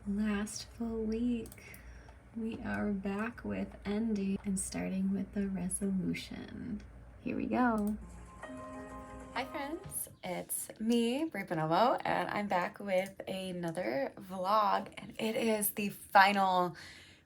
Last full week, we are back with ending and starting with the resolution. Here we go. Hi friends, it's me, Bree Buonomo, and I'm back with another vlog, and it is the final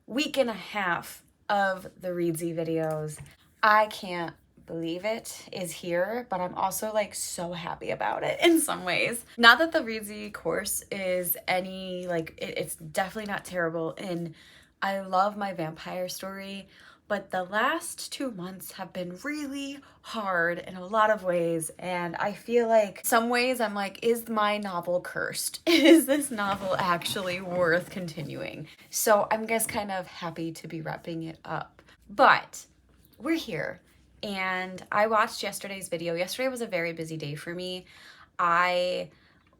week and a half of the reedsy videos. I can't believe it is here, but I'm also like so happy about it in some ways. Not that the reedsy course is any it's definitely not terrible, and I love my vampire story, but the last 2 months have been really hard in a lot of ways, and I feel like some ways I'm like, is my novel cursed? Is this novel actually worth continuing? So I'm just kind of happy to be wrapping it up. But we're here, and I watched yesterday's video. Yesterday was a very busy day for me. I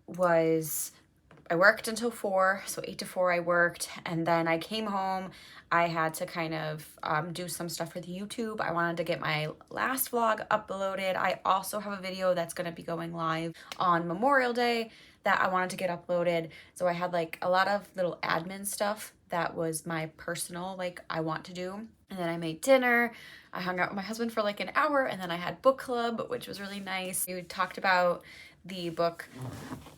worked until 4, so 8 to 4 I worked, and then I came home. I had to kind of do some stuff for the YouTube. I wanted to get my last vlog uploaded. I also have a video that's going to be going live on Memorial Day that I wanted to get uploaded. So I had like a lot of little admin stuff that was my personal, like, I want to do. And then I made dinner. I hung out with my husband for like an hour, and then I had book club, which was really nice. We talked about the book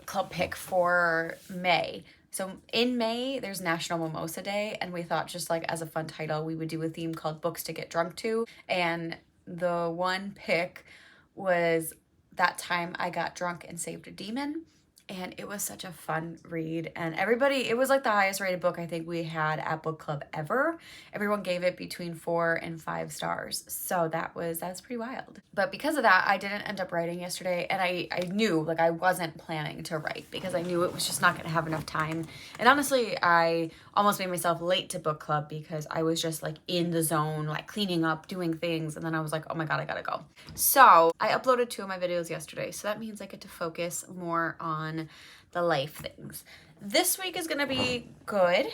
club pick for May. So in May, there's National Mimosa Day, and we thought, just like as a fun title, we would do a theme called Books to Get Drunk To. And the one pick was That Time I Got Drunk and Saved a Demon. And it was such a fun read, and it was like the highest rated book I think we had at book club ever. Everyone gave it between 4 and 5 stars, so that was pretty wild. But because of that, I didn't end up writing yesterday, and I knew, like, I wasn't planning to write because I knew it was just not going to have enough time. And honestly, I almost made myself late to book club because I was just like in the zone, like cleaning up, doing things, and then I was like, oh my god, I gotta go. So I uploaded 2 of my videos yesterday, so that means I get to focus more on the life things. This week is gonna be good.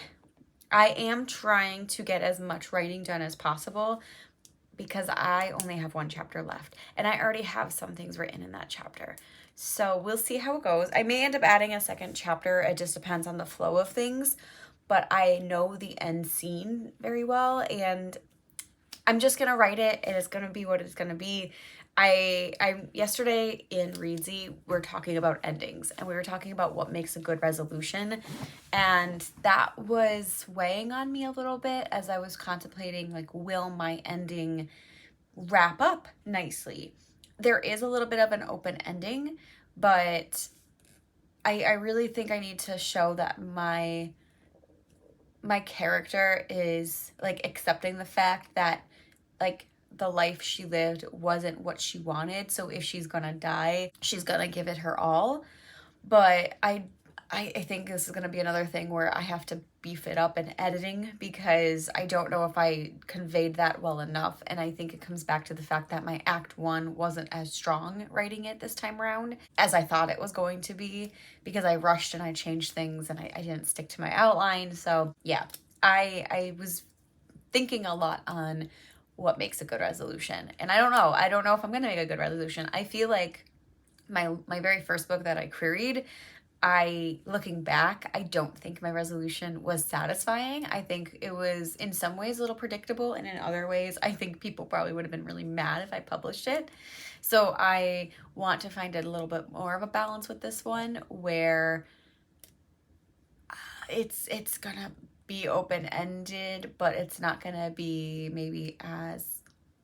I am trying to get as much writing done as possible because I only have 1 chapter left, and I already have some things written in that chapter. So we'll see how it goes. I may end up adding a 2nd chapter. It just depends on the flow of things, but I know the end scene very well, and I'm just gonna write it, and it's gonna be what it's gonna be. I yesterday in reedsy, we're talking about endings, and we were talking about what makes a good resolution, and that was weighing on me a little bit as I was contemplating, like, will my ending wrap up nicely? There is a little bit of an open ending, but I really think I need to show that my character is like accepting the fact that, like, the life she lived wasn't what she wanted. So if she's gonna die, she's gonna give it her all. But I think this is gonna be another thing where I have to beef it up in editing because I don't know if I conveyed that well enough. And I think it comes back to the fact that my act 1 wasn't as strong writing it this time around as I thought it was going to be, because I rushed and I changed things, and I didn't stick to my outline. So yeah, I was thinking a lot on what makes a good resolution. And I don't know if I'm gonna make a good resolution. I feel like my very first book that I queried, looking back, I don't think my resolution was satisfying. I think it was in some ways a little predictable, and in other ways I think people probably would have been really mad if I published it. So I want to find a little bit more of a balance with this one, where it's gonna be open-ended, but it's not gonna be maybe as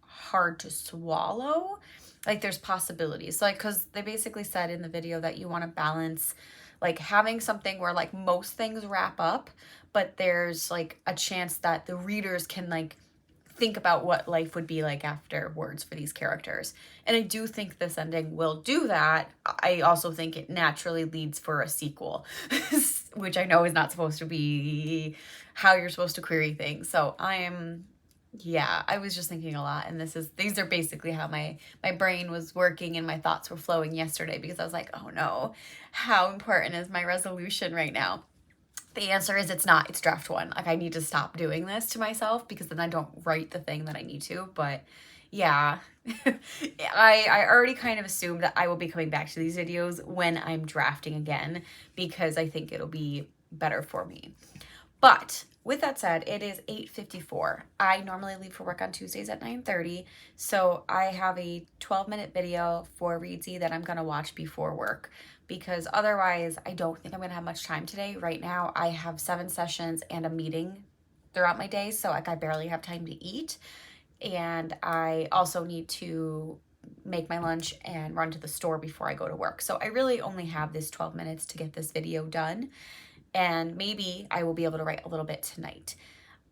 hard to swallow. Like, there's possibilities, like, because they basically said in the video that you want to balance, like, having something where, like, most things wrap up, but there's like a chance that the readers can, like, think about what life would be like afterwards for these characters. And I do think this ending will do that. I also think it naturally leads for a sequel, which I know is not supposed to be how you're supposed to query things. So yeah, I was just thinking a lot, and these are basically how my brain was working and my thoughts were flowing yesterday, because I was like, oh no, how important is my resolution right now? The answer is it's not. It's draft 1. Like, I need to stop doing this to myself because then I don't write the thing that I need to. But yeah, I already kind of assumed that I will be coming back to these videos when I'm drafting again, because I think it'll be better for me. But with that said, it is 8:54. I normally leave for work on Tuesdays at 9:30, so I have a 12-minute video for reedsy that I'm gonna watch before work, because otherwise I don't think I'm gonna have much time today. Right now I have 7 sessions and a meeting throughout my day, so like I barely have time to eat, and I also need to make my lunch and run to the store before I go to work. So I really only have this 12 minutes to get this video done, and maybe I will be able to write a little bit tonight.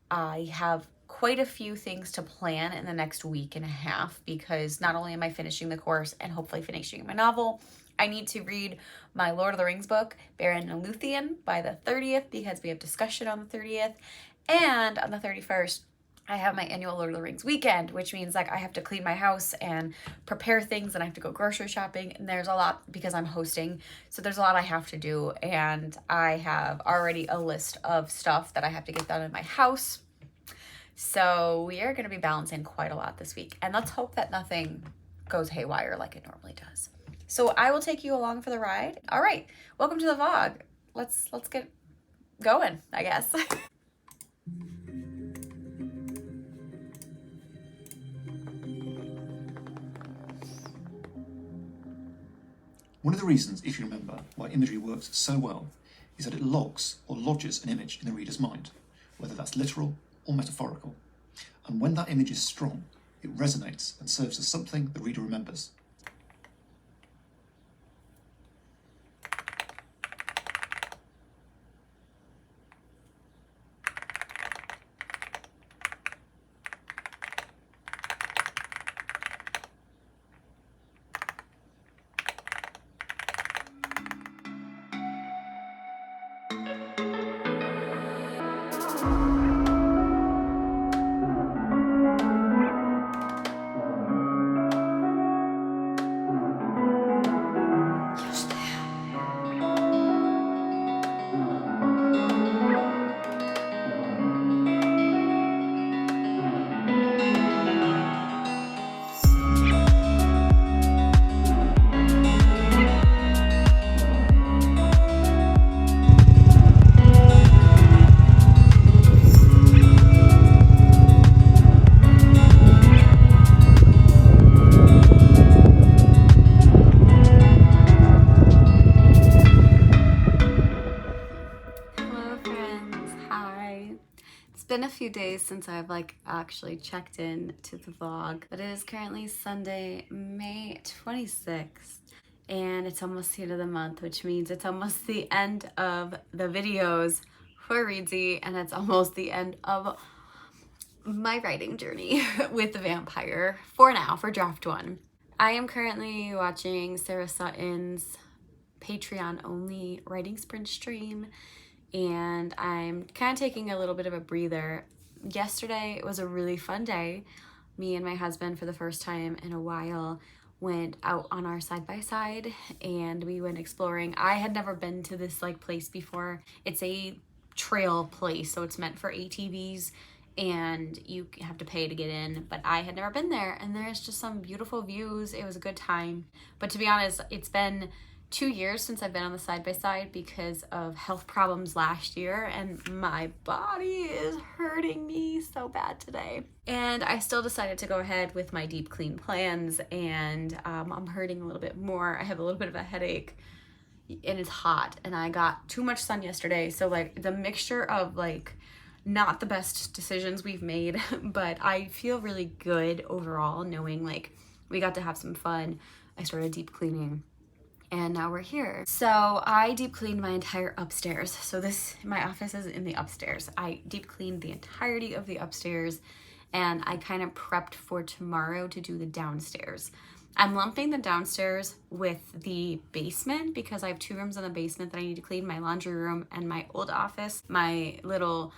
I have quite a few things to plan in the next week and a half, because not only am I finishing the course and hopefully finishing my novel, I need to read my Lord of the Rings book, Baron and Luthien, by the 30th, because we have discussion on the 30th. And on the 31st, I have my annual Lord of the Rings weekend, which means like I have to clean my house and prepare things, and I have to go grocery shopping, and there's a lot because I'm hosting. So there's a lot I have to do, and I have already a list of stuff that I have to get done in my house. So we are going to be balancing quite a lot this week, and let's hope that nothing goes haywire like it normally does. So I will take you along for the ride. All right, welcome to the vlog. Let's get going, I guess. One of the reasons, if you remember, why imagery works so well is that it logs or lodges an image in the reader's mind, whether that's literal or metaphorical. And when that image is strong, it resonates and serves as something the reader remembers. Been a few days since I've actually checked in to the vlog, but it is currently Sunday, May 26th, and it's almost the end of the month, which means it's almost the end of the videos for reedsy, and it's almost the end of my writing journey with the vampire for now, for draft 1. I am currently watching Sarah Sutton's Patreon only writing sprint stream, and I'm kind of taking a little bit of a breather. Yesterday was a really fun day. Me and my husband, for the first time in a while, went out on our side-by-side and we went exploring. I had never been to this place before. It's a trail place, so it's meant for ATVs and you have to pay to get in, but I had never been there, and there's just some beautiful views. It was a good time, but to be honest, it's been 2 years since I've been on the side-by-side because of health problems last year, and my body is hurting me so bad today. And I still decided to go ahead with my deep clean plans, and I'm hurting a little bit more. I have a little bit of a headache, and it's hot, and I got too much sun yesterday, so the mixture of not the best decisions we've made, but I feel really good overall knowing we got to have some fun. I started deep cleaning, and now we're here. So I deep cleaned my entire upstairs. So my office is in the upstairs. I deep cleaned the entirety of the upstairs, and I kind of prepped for tomorrow to do the downstairs. I'm lumping the downstairs with the basement because I have 2 rooms in the basement that I need to clean: my laundry room and my old office, my little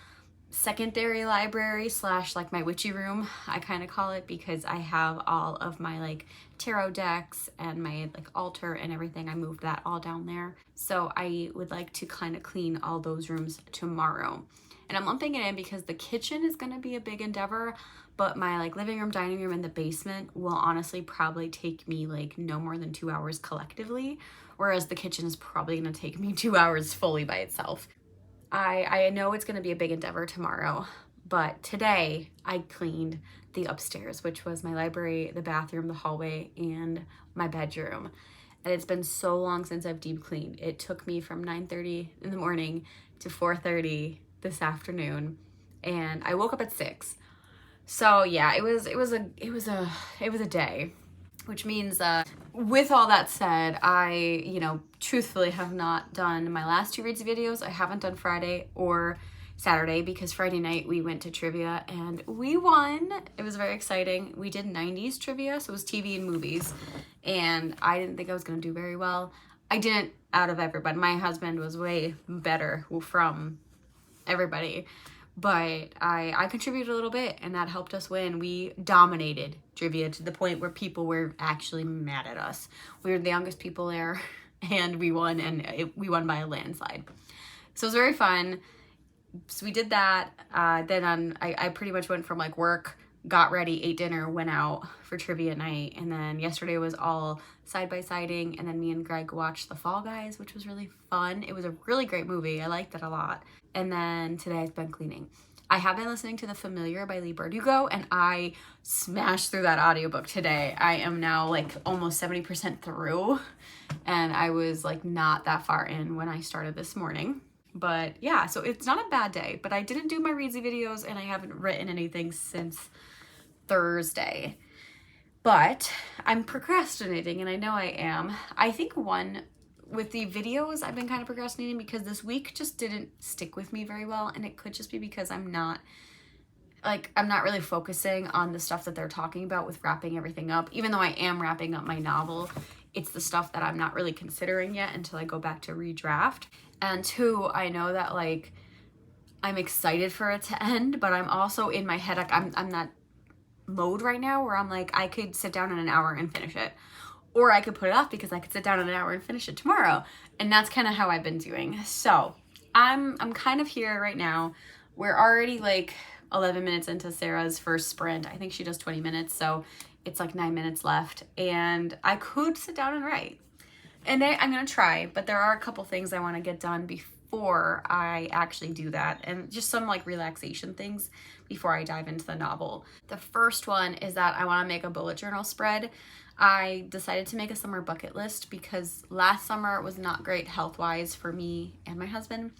secondary library slash my witchy room, I kind of call it, because I have all of my tarot decks and my altar and everything. I moved that all down there, so I would like to kind of clean all those rooms tomorrow. And I'm lumping it in because the kitchen is going to be a big endeavor, but my living room, dining room, and the basement will honestly probably take me no more than 2 hours collectively, whereas the kitchen is probably going to take me 2 hours fully by itself. I know it's going to be a big endeavor tomorrow, but today I cleaned the upstairs, which was my library, the bathroom, the hallway, and my bedroom. And it's been so long since I've deep cleaned. It took me from 9:30 in the morning to 4:30 this afternoon, and I woke up at 6. So yeah, it was a day, which means with all that said, I, truthfully have not done my last 2 reads videos. I haven't done Friday or Saturday because Friday night we went to trivia and we won. It was very exciting. We did 90s trivia, so it was TV and movies, and I didn't think I was going to do very well. I didn't out of everybody. My husband was way better from everybody, but I contributed a little bit, and that helped us win. We dominated trivia to the point where people were actually mad at us. We were the youngest people there, and we won, and we won by a landslide. So it was very fun. So we did that. Then I pretty much went from like work, got ready, ate dinner, went out for trivia night, and then yesterday was all side-by-siding, and then me and Greg watched The Fall Guys, which was really fun. It was a really great movie. I liked it a lot. And then today I've been cleaning. I have been listening to The Familiar by Lee Bardugo, and I smashed through that audiobook today. I am now like almost 70% through, and I was like not that far in when I started this morning. But yeah, so it's not a bad day, but I didn't do my reedsy videos, and I haven't written anything since Thursday. But I'm procrastinating, and I know I am. I think with the videos, I've been kind of procrastinating because this week just didn't stick with me very well, and it could just be because I'm not really focusing on the stuff that they're talking about with wrapping everything up. Even though I am wrapping up my novel, it's the stuff that I'm not really considering yet until I go back to redraft. And 2, I know that like I'm excited for it to end, but I'm also in my head, like I'm that mode right now where I'm like, I could sit down in an hour and finish it. Or I could put it off because I could sit down in an hour and finish it tomorrow. And that's kind of how I've been doing. So I'm kind of here right now. We're already like 11 minutes into Sarah's first sprint. I think she does 20 minutes. So it's like 9 minutes left. And I could sit down and write. And I'm going to try. But there are a couple things I want to get done before I actually do that. And just some like relaxation things before I dive into the novel. The first one is that I want to make a bullet journal spread. I decided to make a summer bucket list because last summer was not great health-wise for me and my husband,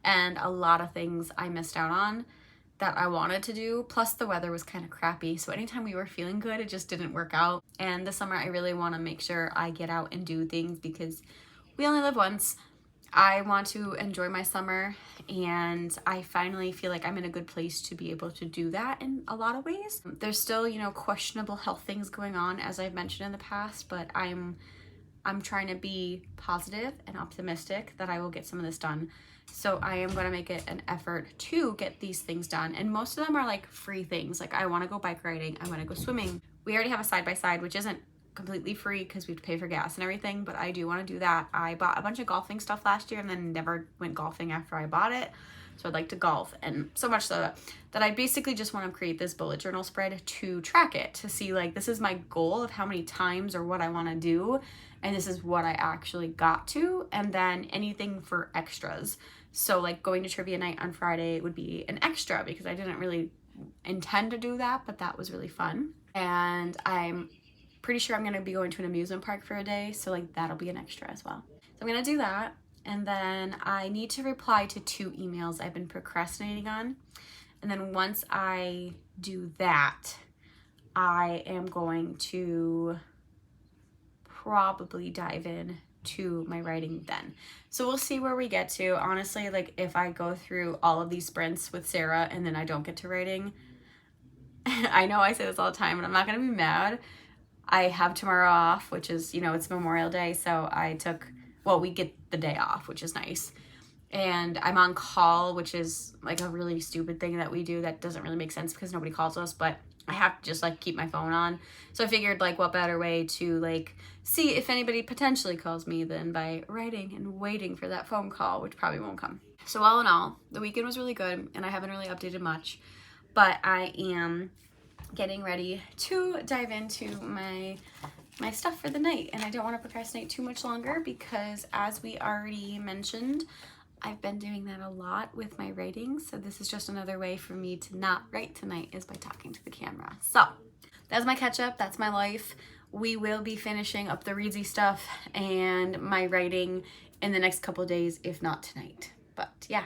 and a lot of things I missed out on that I wanted to do, plus the weather was kind of crappy, so anytime we were feeling good, it just didn't work out. And this summer I really want to make sure I get out and do things because we only live once. I want to enjoy my summer, and I finally feel like I'm in a good place to be able to do that in a lot of ways. There's still, questionable health things going on, as I've mentioned in the past, but I'm trying to be positive and optimistic that I will get some of this done. So I am going to make it an effort to get these things done, and most of them are like free things. Like I want to go bike riding, I want to go swimming. We already have a side-by-side, which isn't completely free because we have to pay for gas and everything, but I do want to do that. I bought a bunch of golfing stuff last year and then never went golfing after I bought it, so I'd like to golf. And so much so that I basically just want to create this bullet journal spread to track it, to see like this is my goal of how many times or what I want to do, and this is what I actually got to, and then anything for extras. So like going to trivia night on Friday would be an extra because I didn't really intend to do that, but that was really fun. And I'm pretty sure I'm going to be going to an amusement park for a day, so like that'll be an extra as well. So I'm going to do that, and then I need to reply to 2 emails I've been procrastinating on. And then once I do that, I am going to probably dive in to my writing then. So we'll see where we get to. Honestly, like if I go through all of these sprints with Sarah and then I don't get to writing, I know I say this all the time, but I'm not going to be mad. I have tomorrow off, which is, it's Memorial Day, so we get the day off, which is nice. And I'm on call, which is like a really stupid thing that we do that doesn't really make sense because nobody calls us, but I have to just like keep my phone on. So I figured like what better way to like see if anybody potentially calls me than by writing and waiting for that phone call, which probably won't come. So all in all, the weekend was really good and I haven't really updated much, but I am getting ready to dive into my stuff for the night, and I don't want to procrastinate too much longer because, as we already mentioned, I've been doing that a lot with my writing, so this is just another way for me to not write tonight is by talking to the camera. So that's my catch up, that's my life. We will be finishing up the reedsy stuff and my writing in the next couple of days, if not tonight. But yeah,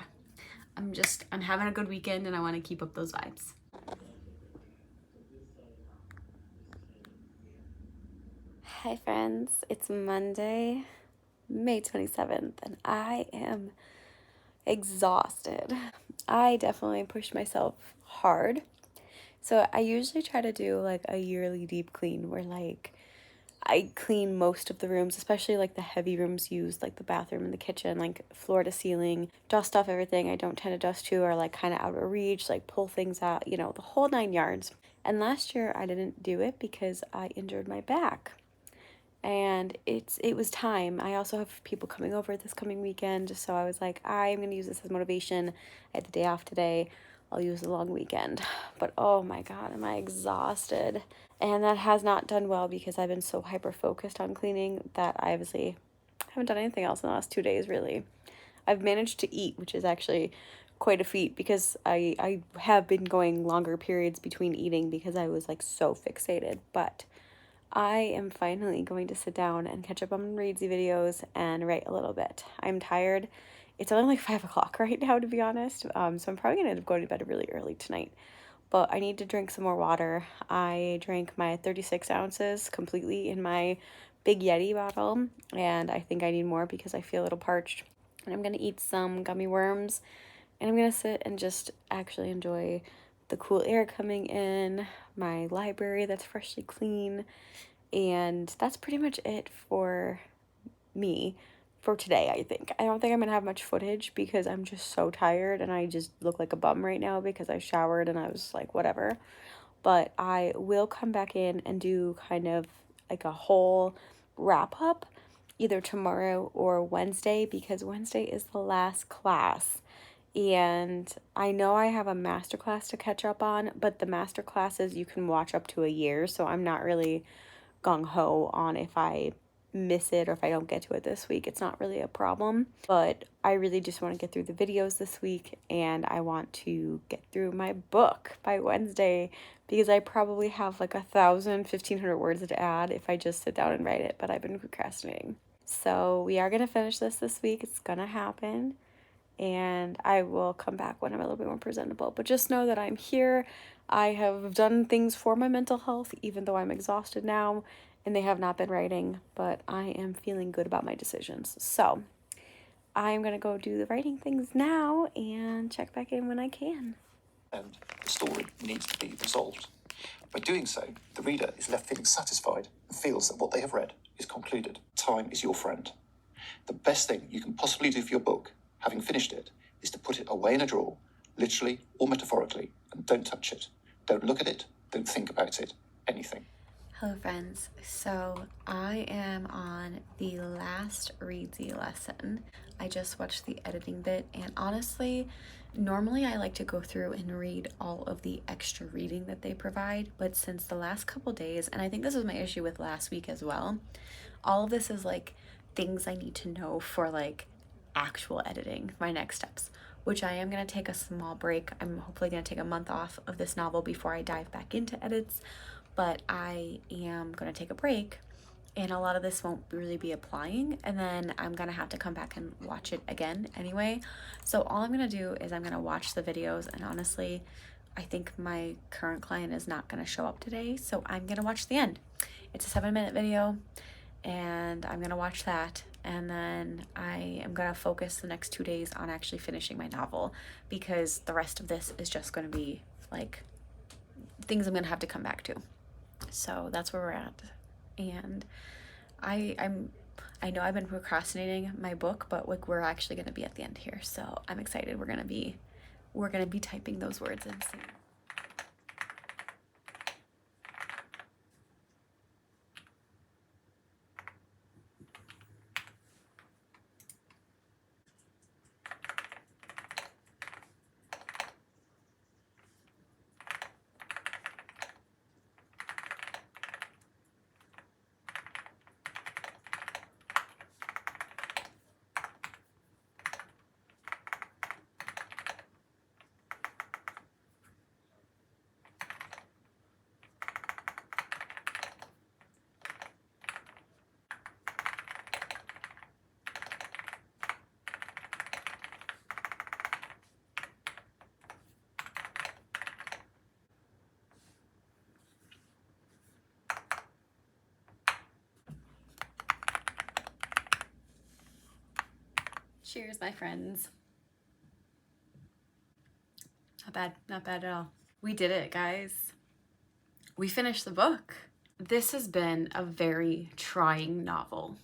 I'm having a good weekend and I want to keep up those vibes. Hi friends, it's Monday, May 27th, and I am exhausted. I definitely pushed myself hard. So I usually try to do like a yearly deep clean where like I clean most of the rooms, especially like the heavy rooms used, like the bathroom and the kitchen, like floor to ceiling, dust off everything I don't tend to dust to or like kind of out of reach, like pull things out, you know, the whole 9 yards. And last year I didn't do it because I injured my back. And it was time. I also have people coming over this coming weekend, so I was like, I'm going to use this as motivation. I had the day off today. I'll use the long weekend. But oh my God, am I exhausted. And that has not done well because I've been so hyper-focused on cleaning that I obviously haven't done anything else in the last 2 days, really. I've managed to eat, which is actually quite a feat because I have been going longer periods between eating because I was like so fixated. But I am finally going to sit down and catch up on reedsy videos and write a little bit. I'm tired. It's only like 5 o'clock right now, to be honest. So I'm probably going to end up going to bed really early tonight. But I need to drink some more water. I drank my 36 ounces completely in my big Yeti bottle, and I think I need more because I feel a little parched. And I'm going to eat some gummy worms, and I'm going to sit and just actually enjoy the cool air coming in, my library that's freshly clean, and that's pretty much it for me for today, I think. I don't think I'm gonna have much footage because I'm just so tired and I just look like a bum right now because I showered and I was like, whatever. But I will come back in and do kind of like a whole wrap up either tomorrow or Wednesday because Wednesday is the last class. And I know I have a master class to catch up on, but the master classes you can watch up to a year, so I'm not really gung-ho on if I miss it or if I don't get to it this week. It's not really a problem, but I really just want to get through the videos this week and I want to get through my book by Wednesday because I probably have like 1,500 words to add if I just sit down and write it, but I've been procrastinating. So we are going to finish this week. It's going to happen. And I will come back when I'm a little bit more presentable. But just know that I'm here. I have done things for my mental health, even though I'm exhausted now, and they have not been writing, but I am feeling good about my decisions. So I'm going to go do the writing things now and check back in when I can. And the story needs to be resolved. By doing so, the reader is left feeling satisfied and feels that what they have read is concluded. Time is your friend. The best thing you can possibly do for your book, having finished it, is to put it away in a drawer, literally or metaphorically, and don't touch it. Don't look at it, don't think about it, anything. Hello friends, so I am on the last reedsy lesson. I just watched the editing bit and honestly, normally I like to go through and read all of the extra reading that they provide, but since the last couple days, and I think this was my issue with last week as well, all of this is like things I need to know for like actual editing, my next steps, which I am going to take a small break. I'm hopefully going to take a month off of this novel before I dive back into edits, but I am going to take a break and a lot of this won't really be applying, and then I'm going to have to come back and watch it again anyway. So all I'm going to do is I'm going to watch the videos, and honestly, I think my current client is not going to show up today, so I'm going to watch the end. It's a 7-minute video, and I'm going to watch that, and then I am going to focus the next 2 days on actually finishing my novel because the rest of this is just going to be like things I'm going to have to come back to. So that's where we're at. And I know I've been procrastinating my book, but like we're actually going to be at the end here. So I'm excited. We're going to be typing those words in soon. Cheers, my friends. Not bad at all. We did it, guys. We finished the book. This has been a very trying novel,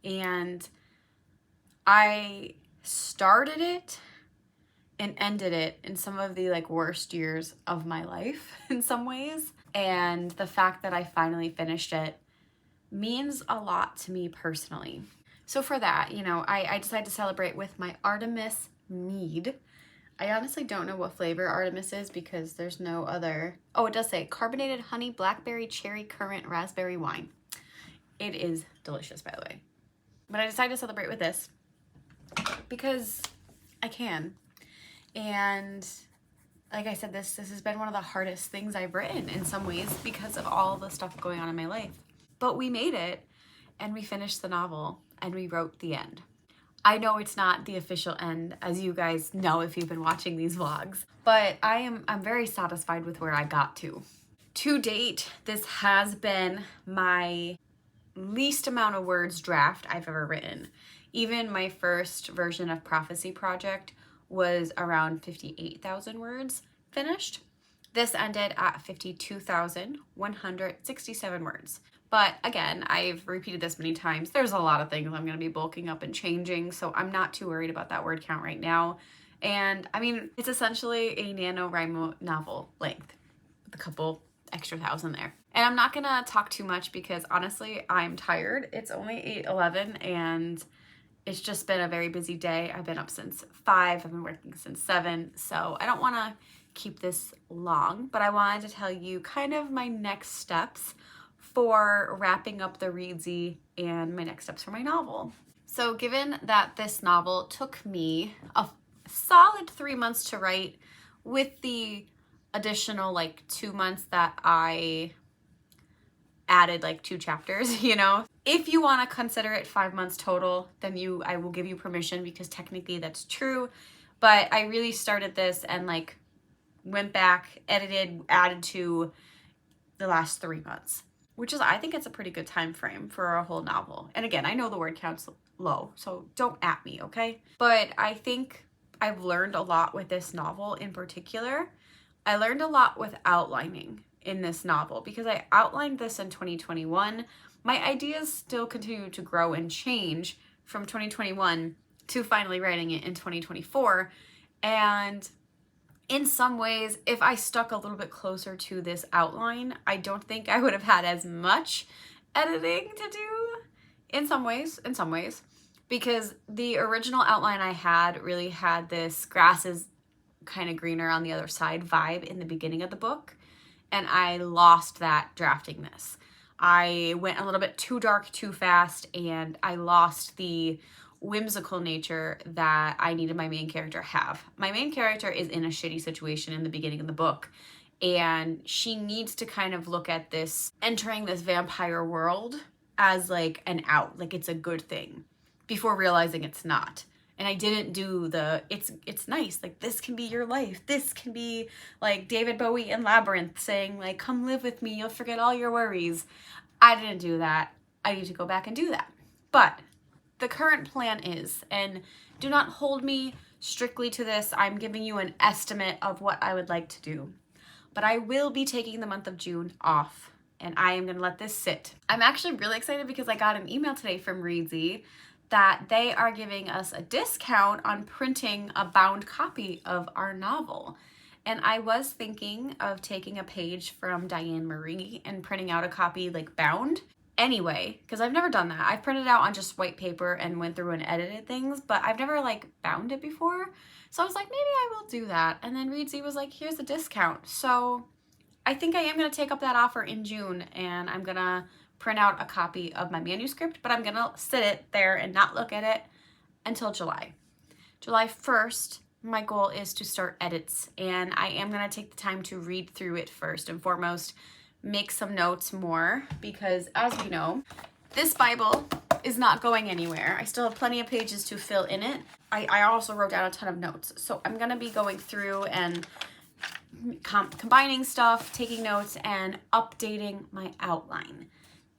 and I started it and ended it in some of the like worst years of my life in some ways. And the fact that I finally finished it means a lot to me personally. So for that, you know, I decided to celebrate with my Artemis mead. I honestly don't know what flavor Artemis is because there's no other. Oh, it does say carbonated honey, blackberry, cherry, currant, raspberry wine. It is delicious, by the way. But I decided to celebrate with this because I can. And like I said, this has been one of the hardest things I've written in some ways because of all the stuff going on in my life. But we made it, and we finished the novel, and we wrote the end. I know it's not the official end, as you guys know if you've been watching these vlogs, but I'm very satisfied with where I got to. To date, this has been my least amount of words draft I've ever written. Even my first version of Prophecy Project was around 58,000 words finished. This ended at 52,167 words. But again, I've repeated this many times. There's a lot of things I'm going to be bulking up and changing, so I'm not too worried about that word count right now. And I mean, it's essentially a NaNoWriMo novel length with a couple extra thousand there. And I'm not going to talk too much because honestly, I'm tired. It's only 8:11 and it's just been a very busy day. I've been up since 5. I've been working since 7. So I don't want to keep this long, but I wanted to tell you kind of my next steps for wrapping up the reedsy and my next steps for my novel. So given that this novel took me a solid 3 months to write with the additional like 2 months that I added like 2 chapters, you know. If you want to consider it 5 months total, then I will give you permission because technically that's true. But I really started this and like went back, edited, added to the last 3 months, which is, I think it's a pretty good time frame for a whole novel. And again, I know the word count's low, so don't at me, okay? But I think I've learned a lot with this novel in particular. I learned a lot with outlining in this novel because I outlined this in 2021. My ideas still continue to grow and change from 2021 to finally writing it in 2024. And in some ways, if I stuck a little bit closer to this outline, I don't think I would have had as much editing to do in some ways, because the original outline I had really had this grass is kind of greener on the other side vibe in the beginning of the book, and I lost that drafting this. I went a little bit too dark too fast, and I lost the whimsical nature that I needed my main character have. My main character is in a shitty situation in the beginning of the book, and she needs to kind of look at this entering this vampire world as like an out, like it's a good thing, before realizing it's not. And I didn't do the it's nice, like this can be your life, this can be like David Bowie in Labyrinth saying like come live with me, you'll forget all your worries. I didn't do that. I need to go back and do that. But the current plan is, and do not hold me strictly to this, I'm giving you an estimate of what I would like to do. But I will be taking the month of June off, and I am going to let this sit. I'm actually really excited because I got an email today from Reedsy that they are giving us a discount on printing a bound copy of our novel. And I was thinking of taking a page from Diane Marie and printing out a copy like bound anyway, because I've never done that. I've printed out on just white paper and went through and edited things, but I've never like bound it before. So I was like, maybe I will do that. And then Reedsy was like, here's a discount. So I think I am going to take up that offer in June, and I'm going to print out a copy of my manuscript, but I'm going to sit it there and not look at it until July. July 1st, my goal is to start edits, and I am going to take the time to read through it first and foremost, make some notes more, because as you know, this Bible is not going anywhere. I still have plenty of pages to fill in it. I also wrote down a ton of notes, so I'm going to be going through and combining stuff, taking notes, and updating my outline.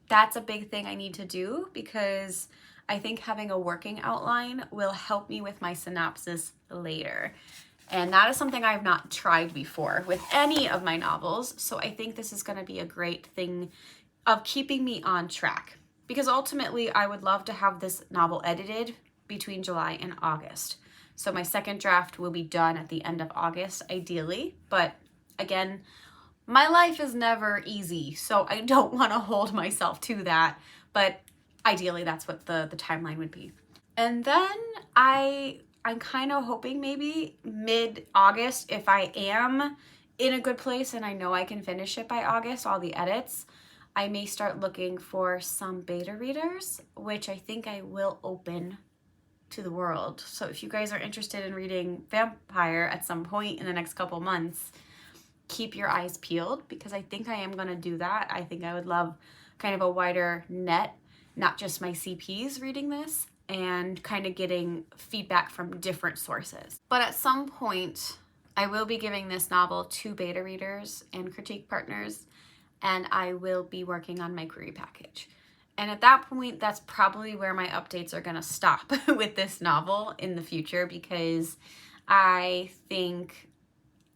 That's a big thing I need to do because I think having a working outline will help me with my synopsis later. And that is something I have not tried before with any of my novels. So I think this is going to be a great thing of keeping me on track. Because ultimately, I would love to have this novel edited between July and August. So my second draft will be done at the end of August, ideally. But again, my life is never easy, so I don't want to hold myself to that. But ideally, that's what the timeline would be. And then I'm kind of hoping maybe mid-August, if I am in a good place and I know I can finish it by August, all the edits, I may start looking for some beta readers, which I think I will open to the world. So if you guys are interested in reading Vampire at some point in the next couple months, keep your eyes peeled, because I think I am going to do that. I think I would love kind of a wider net, not just my CPs reading this, and kind of getting feedback from different sources. But at some point, I will be giving this novel to beta readers and critique partners, and I will be working on my query package. And at that point, that's probably where my updates are going to stop with this novel in the future, because I think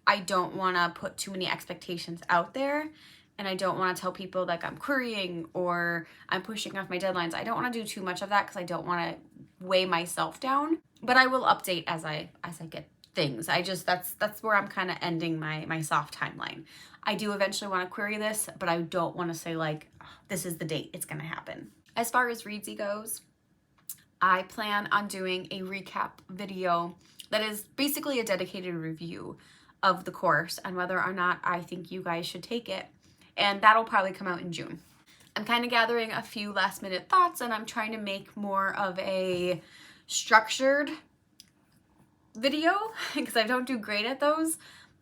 I don't want to put too many expectations out there, and I don't want to tell people like I'm querying or I'm pushing off my deadlines. I don't want to do too much of that because I don't want to weigh myself down, but I will update as I get things. That's where I'm kind of ending my soft timeline. I do eventually want to query this, but I don't want to say like, oh, this is the date it's going to happen. As far as reedsy goes, I plan on doing a recap video that is basically a dedicated review of the course and whether or not I think you guys should take it. And that'll probably come out in June. I'm kind of gathering a few last minute thoughts, and I'm trying to make more of a structured video because I don't do great at those,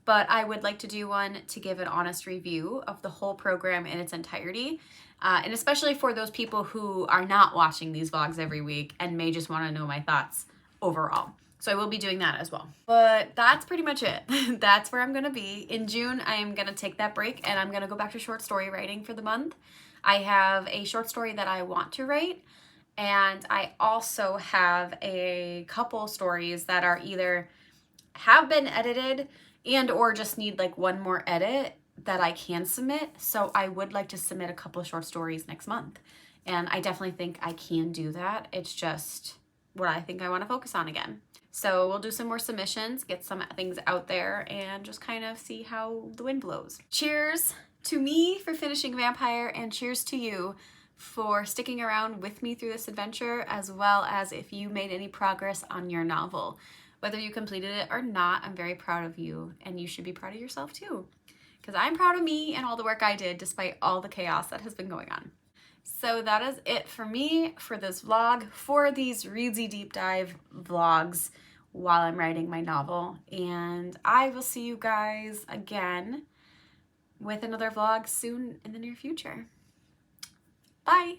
but I would like to do one to give an honest review of the whole program in its entirety. And especially for those people who are not watching these vlogs every week and may just want to know my thoughts overall. So I will be doing that as well. But that's pretty much it. That's where I'm going to be. In June, I am going to take that break and I'm going to go back to short story writing for the month. I have a short story that I want to write, and I also have a couple stories that are either have been edited and or just need like one more edit that I can submit. So I would like to submit a couple of short stories next month. And I definitely think I can do that. It's just what I think I want to focus on again. So we'll do some more submissions, get some things out there, and just kind of see how the wind blows. Cheers to me for finishing Vampire, and cheers to you for sticking around with me through this adventure, as well as if you made any progress on your novel. Whether you completed it or not, I'm very proud of you, and you should be proud of yourself too, because I'm proud of me and all the work I did despite all the chaos that has been going on. So that is it for me for this vlog, for these reedsy deep dive vlogs while I'm writing my novel. And I will see you guys again with another vlog soon in the near future. Bye!